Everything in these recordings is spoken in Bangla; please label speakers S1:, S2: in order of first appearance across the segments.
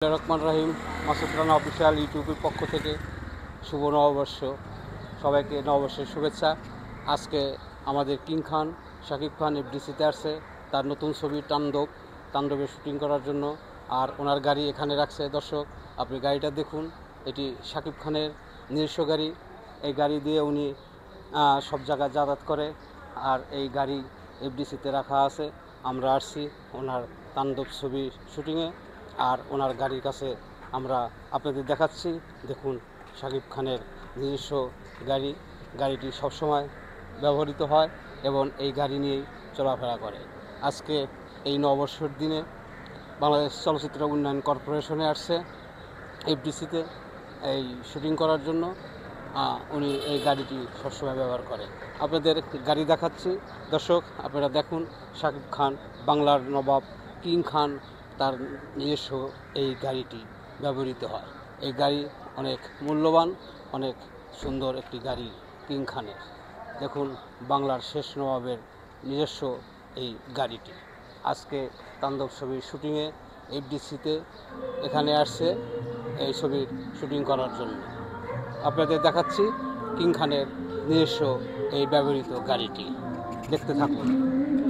S1: রহমান রাহিম মাসুদ রানা অফিসিয়াল ইউটিউবের পক্ষ থেকে শুভ নববর্ষ। সবাইকে নববর্ষের শুভেচ্ছা। আজকে আমাদের কিং খান শাকিব খান এফডিসিতে আসছে তার নতুন ছবি তাণ্ডবের শুটিং করার জন্য। আর ওনার গাড়ি এখানে রাখছে। দর্শক, আপনি গাড়িটা দেখুন, এটি শাকিব খানের নিজস্ব গাড়ি। এই গাড়ি দিয়ে উনি সব জায়গায় যাতায়াত করে। আর এই গাড়ি এফডিসিতে রাখা আছে। আমরা আসছি ওনার তাণ্ডব ছবি শুটিংয়ে, আর ওনার গাড়ির কাছে আমরা আপনাদের দেখাচ্ছি। দেখুন, শাকিব খানের নিজস্ব গাড়িটি সবসময় ব্যবহৃত হয় এবং এই গাড়ি নিয়েই চলাফেরা করে। আজকে এই নববর্ষের দিনে বাংলাদেশ চলচ্চিত্র উন্নয়ন কর্পোরেশনে আসছে এফডিসিতে এই শুটিং করার জন্য। উনি এই গাড়িটি সবসময় ব্যবহার করে। আপনাদের গাড়ি দেখাচ্ছি। দর্শক, আপনারা দেখুন, শাকিব খান বাংলার নবাব কিং খান তার নিজস্ব এই গাড়িটি ব্যবহৃত হয়। এই গাড়ি অনেক মূল্যবান, অনেক সুন্দর একটি গাড়ি কিং খানের। দেখুন, বাংলার শেষ নবাবের নিজস্ব এই গাড়িটি আজকে তাণ্ডব ছবির শুটিংয়ে এফডিসিতে এখানে আসছে এই ছবির শুটিং করার জন্য। আপনাদের দেখাচ্ছি কিং খানের নিজস্ব এই ব্যবহৃত গাড়িটি। দেখতে থাকুন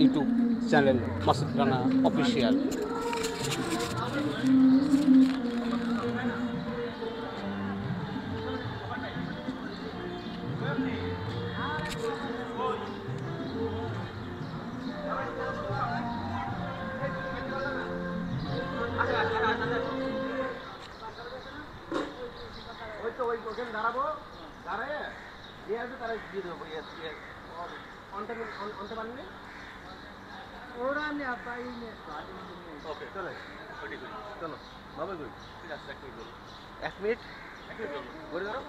S1: YouTube channel Masud Rana official. দাঁড়াবো, দাঁড়ায় তারা দিয়ে দেবো। ওরা চলো চলো বাবা, এক মিনিট করে ধরো।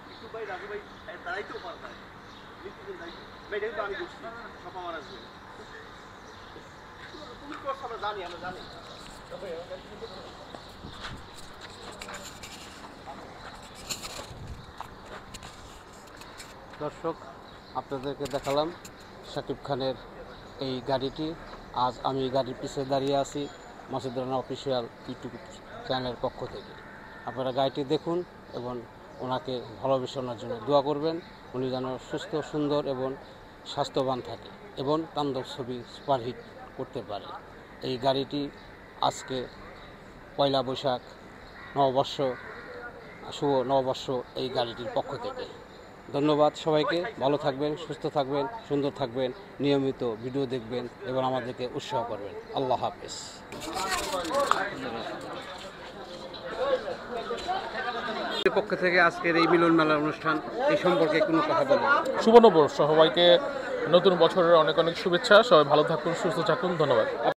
S1: একটু ভাই রাজু ভাই দাঁড়াইতেও পারবে ভাই, দেখুন আমি করছি সব আমার আসবে। তুমি করছো, আমরা জানি, আমরা জানি। দর্শক, আপনাদেরকে দেখালাম শাকিব খানের এই গাড়িটি। আজ আমি গাড়ির পিছিয়ে দাঁড়িয়ে আছি মাসুদ রানা অফিসিয়াল ইউটিউব চ্যানেলের পক্ষ থেকে। আপনারা গাড়িটি দেখুন এবং ওনাকে ভালোবাসার জন্য দোয়া করবেন। উনি যেন সুস্থ, সুন্দর এবং স্বাস্থ্যবান থাকে এবং তাণ্ডব ছবি সুপারহিট করতে পারে। এই গাড়িটি আজকে পয়লা বৈশাখ নববর্ষ, শুভ নববর্ষ এই গাড়িটির পক্ষ থেকে। ধন্যবাদ সবাইকে। ভালো থাকবেন, সুস্থ থাকবেন, সুন্দর থাকবেন, নিয়মিত ভিডিও দেখবেন এবং আমাদেরকে উৎসাহ করবেন। আল্লাহ হাফেজ। পক্ষ থেকে আজকের এই মিলন মেলার অনুষ্ঠান, এই সম্পর্কে কোনো কথা বলবেন?
S2: শুভ নববর্ষ, সবাইকে নতুন বছরের অনেক অনেক শুভেচ্ছা। সবাই ভালো থাকুন, সুস্থ থাকুন। ধন্যবাদ।